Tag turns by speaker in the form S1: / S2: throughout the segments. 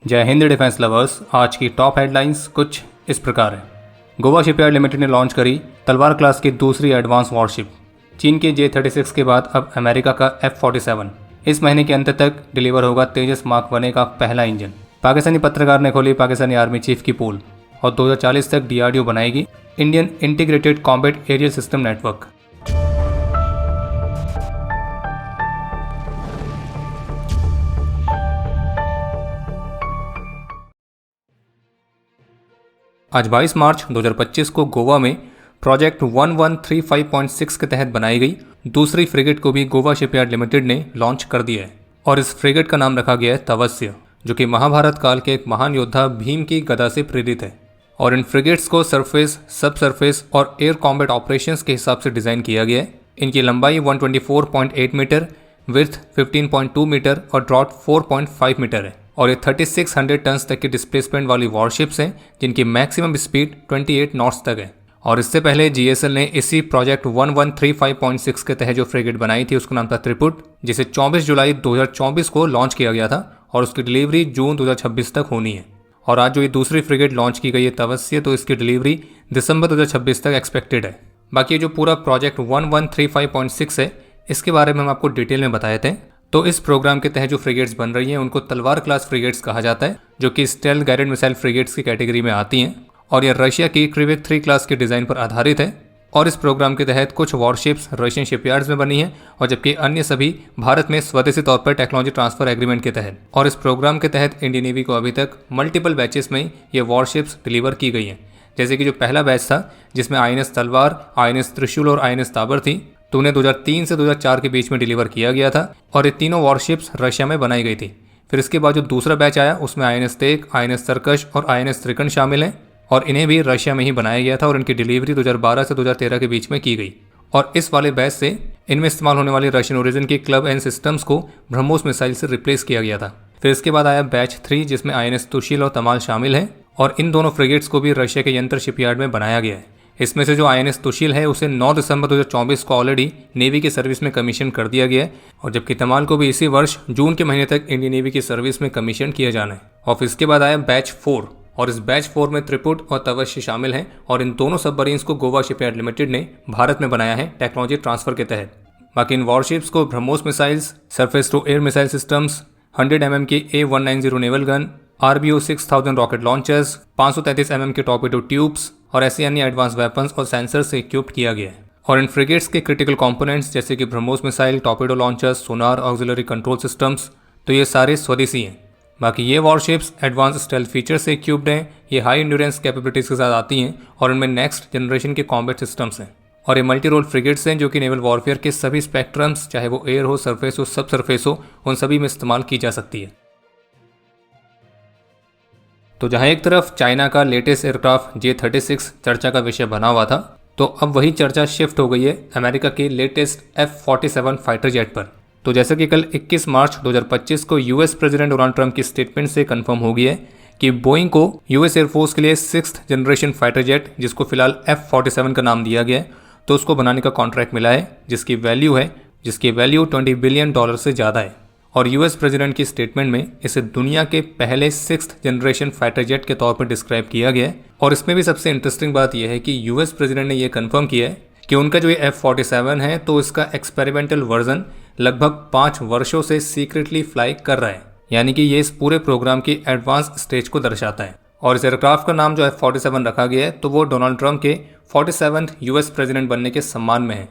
S1: जय Hind defence lovers. आज की टॉप हेडलाइंस कुछ इस प्रकार है। गोवा शिपयार्ड लिमिटेड ने लॉन्च करी तलवार क्लास की दूसरी एडवांस वॉरशिप। चीन के J-36 के बाद अब अमेरिका का F-47 इस महीने के अंत तक डिलीवर होगा तेजस मार्क 1 का पहला इंजन। पाकिस्तानी पत्रकार ने खोली पाकिस्तानी आर्मी चीफ की पोल और 2040 तक DRDO बनाएगी Indian integrated combat aerial system network. आज 22 मार्च 2025 को गोवा में प्रोजेक्ट 1135.6 के तहत बनाई गई दूसरी फ्रिगेट को भी गोवा शिपयार्ड लिमिटेड ने लॉन्च कर दिया है और इस फ्रिगेट का नाम रखा गया है तवस्य, जो कि महाभारत काल के एक महान योद्धा भीम की गदा से प्रेरित है। और इन फ्रिगेट्स को सरफेस, सब सरफेस और एयर कॉम्बैट ऑपरेशंस के हिसाब से डिज़ाइन किया गया है। इनकी लंबाई 124.8 मीटर, विड्थ 15.2 मीटर और ड्रॉट 4.5 मीटर है और ये 3600 टन्स तक की डिस्प्लेसमेंट वाली वॉरशिप्स हैं जिनकी मैक्सिमम स्पीड 28 नॉट्स तक है। और इससे पहले GSL ने इसी प्रोजेक्ट 1135.6 के तहत जो फ्रिगेट बनाई थी उसका नाम था त्रिपुट, जिसे 24 जुलाई 2024 को लॉन्च किया गया था और उसकी डिलीवरी जून 2026 तक होनी है। और आज जो ये दूसरी फ्रिगेट लॉन्च की गई है तवस्य, तो इसकी डिलीवरी दिसंबर 2026 तक एक्सपेक्टेड है। बाकी जो पूरा प्रोजेक्ट 1135.6 है इसके बारे में हम आपको डिटेल में बताए थे। तो इस प्रोग्राम के तहत जो फ्रिगेट्स बन रही हैं उनको तलवार क्लास फ्रिगेट्स कहा जाता है, जो कि स्टेल्थ गाइडेड मिसाइल फ्रिगेट्स की कैटेगरी में आती हैं और यह रशिया की क्रिवेक 3 क्लास के डिज़ाइन पर आधारित है। और इस प्रोग्राम के तहत कुछ वॉरशिप्स रशियन शिपयार्ड्स में बनी हैं और जबकि अन्य सभी भारत में स्वदेशी तौर पर टेक्नोलॉजी ट्रांसफर एग्रीमेंट के तहत। और इस प्रोग्राम के तहत इंडियन नेवी को अभी तक मल्टीपल बैचेस में ये वॉरशिप्स डिलीवर की गई हैं। जैसे कि जो पहला बैच था जिसमें INS तलवार, INS त्रिशूल और INS ताबर थी, तो उन्हें 2003 से 2004 के बीच में डिलीवर किया गया था और ये तीनों वॉरशिप्स रशिया में बनाई गई थी। फिर इसके बाद जो दूसरा बैच आया उसमें INS तेग, INS तरकश और INS त्रिकण शामिल हैं और इन्हें भी रशिया में ही बनाया गया था और इनकी डिलीवरी 2012 से 2013 के बीच में की गई। और इस वाले बैच से इनमें इस्तेमाल होने वाली रशियन ओरिजिन की क्लब एंड सिस्टम्स को ब्रह्मोस मिसाइल से रिप्लेस किया गया था। फिर इसके बाद आया बैच 3 जिसमें INS तुशील और तमाल शामिल हैं और इन दोनों फ्रिगेट्स को भी रशिया के यंत्र शिपयार्ड में बनाया गया है। इसमें से जो INS तुशील है उसे 9 दिसंबर 2024 को ऑलरेडी नेवी की सर्विस में कमीशन कर दिया गया है और जबकि तमाल को भी इसी वर्ष जून के महीने तक इंडियन नेवी की सर्विस में कमीशन किया जाना है। और फिर इसके बाद आया बैच 4 और इस बैच 4 में त्रिपुट और तवस्य शामिल हैं और इन दोनों सबमरीन्स को गोवा शिपयार्ड लिमिटेड ने भारत में बनाया है टेक्नोलॉजी ट्रांसफर के तहत। बाकी इन वॉरशिप्स को BrahMos missiles, surface to air missile systems, 100 mm की A190 naval gun, RBO 6000 rocket launchers, 533 mm के टॉर्पेडो ट्यूब्स और ऐसे अन्य एडवांस वेपन्स और सेंसर से इक्विप्ड किया गया है। और इन फ्रिगेट्स के क्रिटिकल कंपोनेंट्स जैसे कि BrahMos missile, torpedo launchers, sonar, auxiliary control systems, तो ये सारे स्वदेशी हैं। बाकी ये वॉरशिप्स एडवांस स्टेल्थ फीचर्स से इक्विप्ड हैं, ये हाई इंड्योरेंस कैपेबिलिटीज़ के साथ आती हैं और इनमें नेक्स्ट जनरेशन के कॉम्बैट सिस्टम्स हैं। और ये मल्टी रोल फ्रिगेट्स हैं जो कि नेवल वॉरफेयर के सभी स्पेक्ट्रम्स, चाहे वो एयर हो, सरफेस हो, सब सरफेस हो, उन सभी में इस्तेमाल की जा सकती है। तो जहां एक तरफ चाइना का लेटेस्ट एयरक्राफ्ट J-36 चर्चा का विषय बना हुआ था, तो अब वही चर्चा शिफ्ट हो गई है अमेरिका के लेटेस्ट F-47 फाइटर जेट पर। तो जैसे कि कल 21 मार्च 2025 को US प्रेसिडेंट डोनाल्ड ट्रंप की स्टेटमेंट से कंफर्म हो गया है कि बोइंग को US एयरफोर्स के लिए 6th जनरेशन फाइटर जेट, जिसको फिलहाल F-47 का नाम दिया गया है, तो उसको बनाने का कॉन्ट्रैक्ट मिला है जिसकी वैल्यू $20 बिलियन से ज़्यादा है। और US प्रेसिडेंट की स्टेटमेंट में इसे दुनिया के पहले 6th जनरेशन फाइटर जेट के तौर पर डिस्क्राइब किया गया है। और इसमें भी सबसे इंटरेस्टिंग बात यह है कि US प्रेसिडेंट ने यह कंफर्म किया है कि उनका जो ये F-47 है तो इसका एक्सपेरिमेंटल वर्जन लगभग 5 वर्षों से सीक्रेटली फ्लाई कर रहा है, यानी कि ये इस पूरे प्रोग्राम की एडवांस स्टेज को दर्शाता है। और इस एयरक्राफ्ट का नाम जो F-47 रखा गया है तो वो डोनाल्ड ट्रंप के 47th US प्रेसिडेंट बनने के सम्मान में है।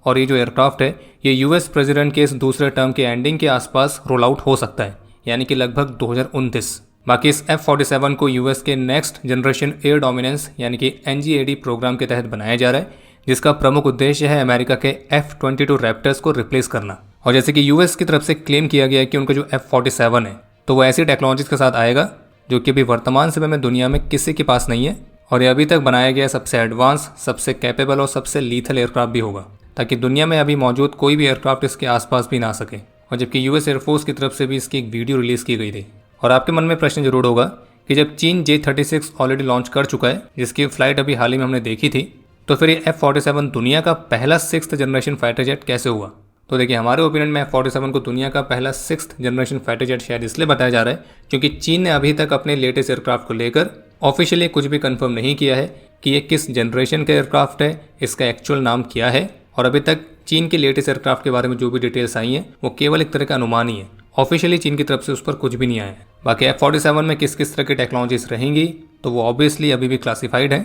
S1: और ये जो एयरक्राफ्ट है ये US प्रेसिडेंट के इस दूसरे टर्म के एंडिंग के आसपास रोल आउट हो सकता है, यानी कि लगभग 2029। बाकी इस F-47 को US के नेक्स्ट जनरेशन एयर डोमिनेंस यानी कि NGAD प्रोग्राम के तहत बनाया जा रहा है, जिसका प्रमुख उद्देश्य है अमेरिका के F-22 रैप्टर्स को रिप्लेस करना। और जैसे कि US की तरफ से क्लेम किया गया है कि उनका जो F-47 है तो वो ऐसी टेक्नोलॉजीज के साथ आएगा जो कि अभी वर्तमान समय में दुनिया में किसी के पास नहीं है और ये अभी तक बनाया गया सबसे एडवांस, सबसे कैपेबल और सबसे लीथल एयरक्राफ्ट भी होगा, ताकि दुनिया में अभी मौजूद कोई भी एयरक्राफ्ट इसके आसपास भी ना सके। और जबकि US एयरफोर्स की तरफ से भी इसकी एक वीडियो रिलीज़ की गई थी। और आपके मन में प्रश्न जरूर होगा कि जब चीन J-36 ऑलरेडी लॉन्च कर चुका है, जिसकी फ्लाइट अभी हाल ही में हमने देखी थी, तो फिर ये F-47 दुनिया का पहला 6th जनरेशन फाइटर जेट कैसे हुआ। तो देखिए हमारे ओपिनियन में F-47 को दुनिया का पहला 6th जनरेशन फाइटर जेट शायद इसलिए बताया जा रहा है क्योंकि चीन ने अभी तक अपने लेटेस्ट एयरक्राफ्ट को लेकर ऑफिशियली कुछ भी कंफर्म नहीं किया है कि ये किस जनरेशन का एयरक्राफ्ट है, इसका एक्चुअल नाम क्या है, और अभी तक चीन के लेटेस्ट एयरक्राफ्ट के बारे में जो भी डिटेल्स आई हैं वो केवल एक तरह का अनुमान ही है। ऑफिशियली चीन की तरफ से उस पर कुछ भी नहीं आया है। बाकी F-47 में किस किस तरह की टेक्नोलॉजीज रहेंगी तो वो ऑब्वियसली अभी भी क्लासिफाइड है,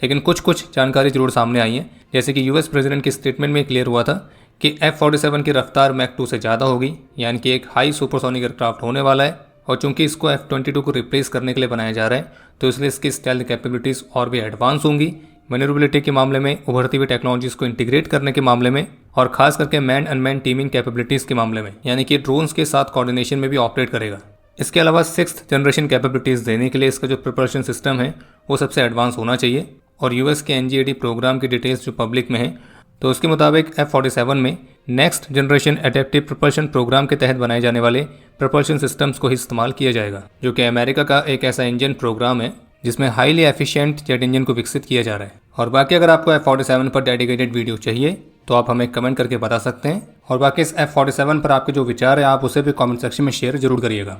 S1: लेकिन कुछ जानकारी जरूर सामने आई है। जैसे कि यूएस प्रेसिडेंट की स्टेटमेंट में क्लियर हुआ था कि F-47 की रफ्तार मैक 2 से ज़्यादा होगी, यानी कि एक हाई सुपरसोनिक एयरक्राफ्ट होने वाला है। और चूंकि इसको F-22 को रिप्लेस करने के लिए बनाया जा रहा है तो इसलिए इसकी स्टेल्थ कैपेबिलिटीज़ और भी एडवांस होंगी, मैन्यूरेबिलिटी के मामले में, उभरती हुई टेक्नोलॉजीज़ को इंटीग्रेट करने के मामले में, और खास करके मैन अनमैन टीमिंग कैपेबिलिटीज़ के मामले में, यानी कि ड्रोन्स के साथ कोऑर्डिनेशन में भी ऑपरेट करेगा। इसके अलावा 6th जनरेशन कैपेबिलिटीज़ देने के लिए इसका जो प्रिपरेशन सिस्टम है वो सबसे एडवांस होना चाहिए। और यूएस के NGAD प्रोग्राम की डिटेल्स जो पब्लिक में है तो उसके मुताबिक F-47 में next generation adaptive propulsion programme के तहत बनाए जाने वाले प्रपल्शन सिस्टम्स को ही इस्तेमाल किया जाएगा, जो कि अमेरिका का एक ऐसा इंजन प्रोग्राम है जिसमें हाईली एफिशिएंट जेट इंजन को विकसित किया जा रहा है। और बाकी अगर आपको F-47 पर डेडिकेटेड वीडियो चाहिए तो आप हमें कमेंट करके बता सकते हैं। और बाकी इस F-47 पर आपके जो विचार है आप उसे भी कमेंट सेक्शन में शेयर जरूर करिएगा।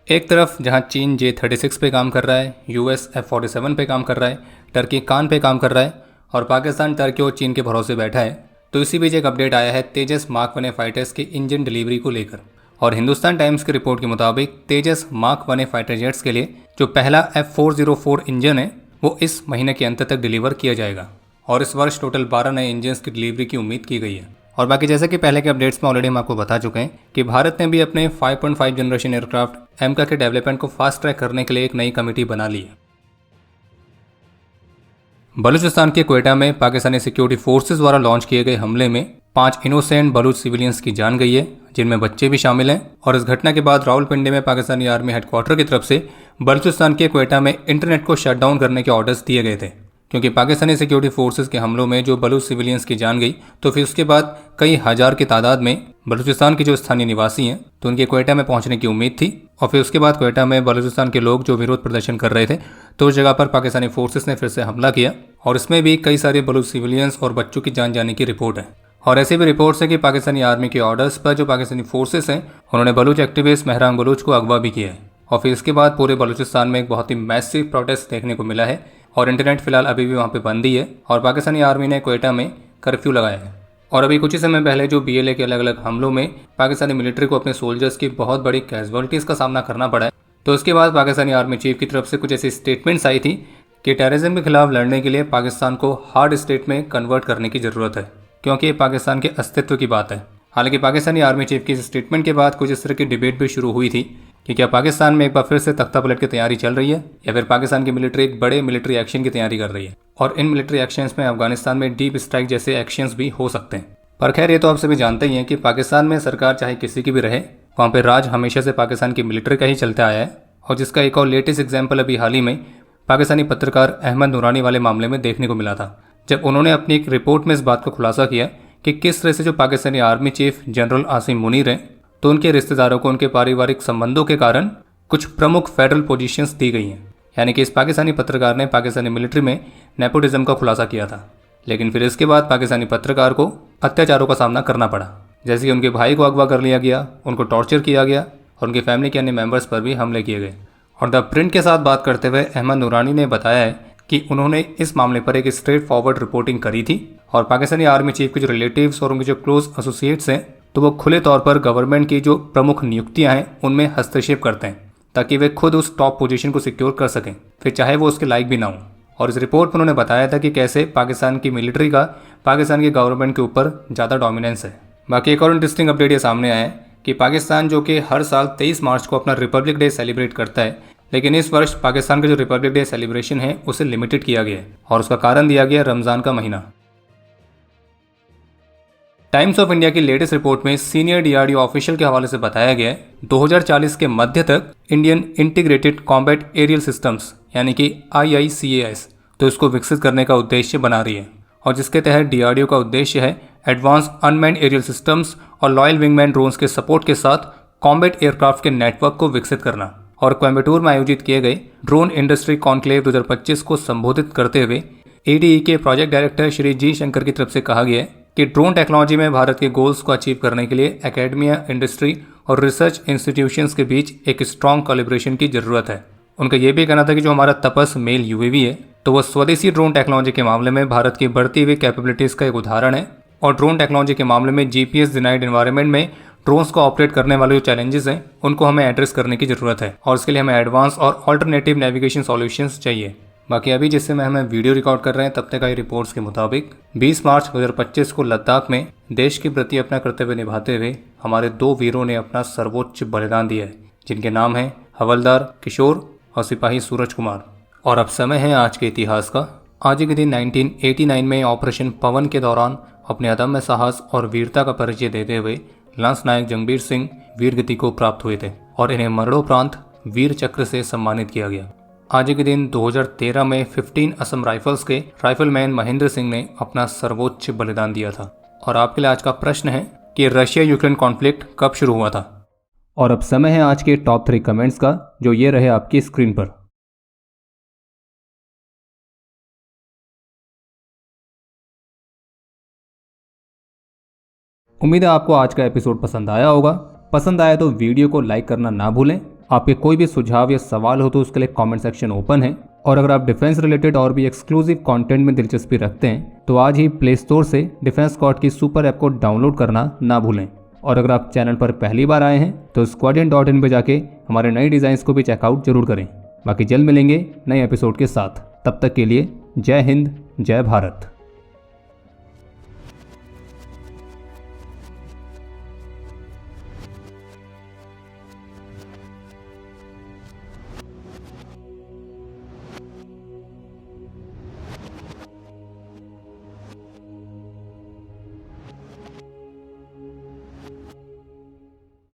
S1: एक तरफ जहां चीन J-36 पे काम कर रहा है, यूएस F-47 पे काम कर रहा है, टर्की कान पे काम कर रहा है और पाकिस्तान टर्की और चीन के भरोसे बैठा है, तो इसी बीच एक अपडेट आया है तेजस मार्क 1 फाइटर्स के इंजन डिलीवरी को लेकर। और हिंदुस्तान टाइम्स की रिपोर्ट के मुताबिक तेजस मार्क 1 फाइटर जेट्स के लिए जो पहला F-404 इंजन है वो इस महीने के अंत तक डिलीवर किया जाएगा और इस वर्ष टोटल 12 नए इंजन्स की डिलीवरी की उम्मीद की गई है। और बाकी जैसे कि पहले के अपडेट्स में ऑलरेडी हम आपको बता चुके हैं कि भारत ने भी अपने 5.5 जनरेशन एयरक्राफ्ट एमका के डेवलपमेंट को फास्ट ट्रैक करने के लिए एक नई कमेटी बना ली है। बलूचिस्तान के क्वेटा में पाकिस्तानी सिक्योरिटी फोर्सेस द्वारा लॉन्च किए गए हमले में 5 इनोसेंट बलूच सिविलियंस की जान गई है, जिनमें बच्चे भी शामिल हैं। और इस घटना के बाद रावलपिंडी में पाकिस्तानी आर्मी हेडक्वार्टर की तरफ से बलूचिस्तान के क्वेटा में इंटरनेट को शट डाउन करने के ऑर्डर्स दिए गए थे, क्योंकि पाकिस्तानी सिक्योरिटी फोर्सेस के हमलों में जो बलूच सिविलियंस की जान गई तो फिर उसके बाद कई हजार की तादाद में बलूचिस्तान के जो स्थानीय निवासी हैं तो उनके क्वेटा में पहुंचने की उम्मीद थी। और फिर उसके बाद क्वेटा में बलूचिस्तान के लोग जो विरोध प्रदर्शन कर रहे थे तो उस जगह पर पाकिस्तानी फोर्सेस ने फिर से हमला किया और इसमें भी कई सारे बलूच सिविलियंस और बच्चों की जान जाने की रिपोर्ट है। और ऐसी भी रिपोर्ट्स है कि पाकिस्तानी आर्मी के ऑर्डर्स पर जो पाकिस्तानी फोर्सेस हैं उन्होंने बलूच एक्टिविस्ट महराम बलूच को अगवा भी किया है। और फिर इसके बाद पूरे बलूचिस्तान में एक बहुत ही मैसिव प्रोटेस्ट देखने को मिला है और इंटरनेट फिलहाल अभी भी वहाँ पे बंद ही है और पाकिस्तानी आर्मी ने क्वेटा में कर्फ्यू लगाया है। और अभी कुछ ही समय पहले जो BLA के अलग अलग हमलों में पाकिस्तानी मिलिट्री को अपने सोल्जर्स की बहुत बड़ी कैजुअलिटीज़ का सामना करना पड़ा है, तो उसके बाद पाकिस्तानी आर्मी चीफ की तरफ से कुछ ऐसी स्टेटमेंट्स आई थी कि टेररिज्म के खिलाफ लड़ने के लिए पाकिस्तान को हार्ड स्टेट में कन्वर्ट करने की ज़रूरत है, क्योंकि ये पाकिस्तान के अस्तित्व की बात है। हालांकि पाकिस्तानी आर्मी चीफ की इस स्टेटमेंट के बाद कुछ इस तरह की डिबेट भी शुरू हुई थी कि क्या पाकिस्तान में एक बार फिर से तख्ता पलट की तैयारी चल रही है या फिर पाकिस्तान की मिलिट्री एक बड़े मिलिट्री एक्शन की तैयारी कर रही है। और इन मिलिट्री एक्शंस में अफगानिस्तान में डीप स्ट्राइक जैसे एक्शंस भी हो सकते हैं। पर खैर ये तो आप सभी जानते ही हैं कि पाकिस्तान में सरकार चाहे किसी की भी रहे, वहाँ पर राज हमेशा से पाकिस्तान की मिलिट्री का ही चलता आया है। और जिसका एक और लेटेस्ट एग्जाम्पल अभी हाल ही में पाकिस्तानी पत्रकार अहमद नूरानी वाले मामले में देखने को मिला था, जब उन्होंने अपनी एक रिपोर्ट में इस बात को खुलासा किया कि किस तरह से जो Pakistani army chief general Asim Munir हैं तो उनके रिश्तेदारों को उनके पारिवारिक संबंधों के कारण कुछ प्रमुख फेडरल पोजीशंस दी गई हैं। यानी कि इस पाकिस्तानी पत्रकार ने पाकिस्तानी मिलिट्री में नेपोटिज्म का खुलासा किया था, लेकिन फिर इसके बाद पाकिस्तानी पत्रकार को अत्याचारों का सामना करना पड़ा, जैसे कि उनके भाई को अगवा कर लिया गया, उनको टॉर्चर किया गया और उनकी फैमिली के अन्य मेंबर्स पर भी हमले किए गए। और द प्रिंट के साथ बात करते हुए अहमद नूरानी ने बताया है कि उन्होंने इस मामले पर एक स्ट्रेट फॉरवर्ड रिपोर्टिंग करी थी और पाकिस्तानी आर्मी चीफ के जो रिलेटिव्स और उनके जो क्लोज एसोसिएट्स हैं तो वो खुले तौर पर गवर्नमेंट की जो प्रमुख नियुक्तियां हैं उनमें हस्तक्षेप करते हैं ताकि वे खुद उस टॉप पोजीशन को सिक्योर कर सकें, फिर चाहे वो उसके लायक भी ना हो। और इस रिपोर्ट में उन्होंने बताया था कि कैसे पाकिस्तान की मिलिट्री का पाकिस्तान की गवर्नमेंट के ऊपर ज़्यादा डोमिनेंस है। बाकी एक और इंटरेस्टिंग अपडेट ये सामने आया है कि पाकिस्तान जो कि हर साल 23 मार्च को अपना रिपब्लिक डे सेलिब्रेट करता है, लेकिन इस वर्ष पाकिस्तान का जो रिपब्लिक डे सेलिब्रेशन है उसे लिमिटेड किया गया है और उसका कारण दिया गया रमज़ान का महीना। टाइम्स ऑफ इंडिया की लेटेस्ट रिपोर्ट में सीनियर DRDO ऑफिशियल के हवाले से बताया गया है 2040 के मध्य तक Indian integrated combat aerial systems यानी कि IICAS तो इसको विकसित करने का उद्देश्य बना रही है और जिसके तहत DRDO का उद्देश्य है एडवांस अनमैन्ड एरियल सिस्टम्स और लॉयल विंगमैन ड्रोन्स के सपोर्ट के साथ कॉम्बैट एयरक्राफ्ट के नेटवर्क को विकसित करना। और कोयम्बटूर में आयोजित किए गए ड्रोन इंडस्ट्री कॉन्क्लेव 2025 को संबोधित करते हुए ADE के प्रोजेक्ट डायरेक्टर श्री जी शंकर की तरफ से कहा गया है कि ड्रोन टेक्नोलॉजी में भारत के गोल्स को अचीव करने के लिए एकेडमिया, इंडस्ट्री और रिसर्च इंस्टीट्यूशंस के बीच एक स्ट्रॉन्ग कोलैबोरेशन की ज़रूरत है। उनका यह भी कहना था कि जो हमारा तपस मेल यूएवी है तो वह स्वदेशी ड्रोन टेक्नोलॉजी के मामले में भारत की बढ़ती हुई कैपेबिलिटीज़ का एक उदाहरण है, और ड्रोन टेक्नोलॉजी के मामले में जीपीएस डिनाइड एनवायरनमेंट में ड्रोन्स को ऑपरेट करने वाले जो चैलेंजेस हैं उनको हमें एड्रेस करने की ज़रूरत है, और इसके लिए हमें एडवांस और ऑल्टरनेटिव नेविगेशन सॉल्यूशंस चाहिए। बाकी अभी जिससे मैं हमें वीडियो रिकॉर्ड कर रहे हैं तब तक आई रिपोर्ट्स के मुताबिक 20 मार्च 2025 को लद्दाख में देश के प्रति अपना कर्तव्य निभाते हुए हमारे 2 वीरों ने अपना सर्वोच्च बलिदान दिया है, जिनके नाम हैं हवलदार किशोर और सिपाही सूरज कुमार। और अब समय है आज के इतिहास का। आज के दिन 1989 में ऑपरेशन पवन के दौरान अपने अदम्य साहस और वीरता का परिचय देते हुए लांस नायक जंगबीर सिंह वीर गति को प्राप्त हुए थे और इन्हें मरणोपरांत वीर चक्र से सम्मानित किया गया। आज के दिन 2013 में 15 असम राइफल्स के राइफलमैन महेंद्र सिंह ने अपना सर्वोच्च बलिदान दिया था। और आपके लिए आज का प्रश्न है कि रशिया यूक्रेन कॉन्फ्लिक्ट कब शुरू हुआ था। और अब समय है आज के टॉप 3 कमेंट्स का, जो ये रहे आपकी स्क्रीन पर। उम्मीद है आपको आज का एपिसोड पसंद आया होगा। पसंद आया तो वीडियो को लाइक करना ना भूलें। आपके कोई भी सुझाव या सवाल हो तो उसके लिए कमेंट सेक्शन ओपन है। और अगर आप डिफेंस रिलेटेड और भी एक्सक्लूसिव कंटेंट में दिलचस्पी रखते हैं तो आज ही प्ले स्टोर से डिफेंस स्क्वाड की सुपर ऐप को डाउनलोड करना ना भूलें। और अगर आप चैनल पर पहली बार आए हैं तो squadron.in पे जाके हमारे नए डिज़ाइंस को भी चेकआउट जरूर करें। बाकी जल्द मिलेंगे नए एपिसोड के साथ। तब तक के लिए जय हिंद, जय भारत।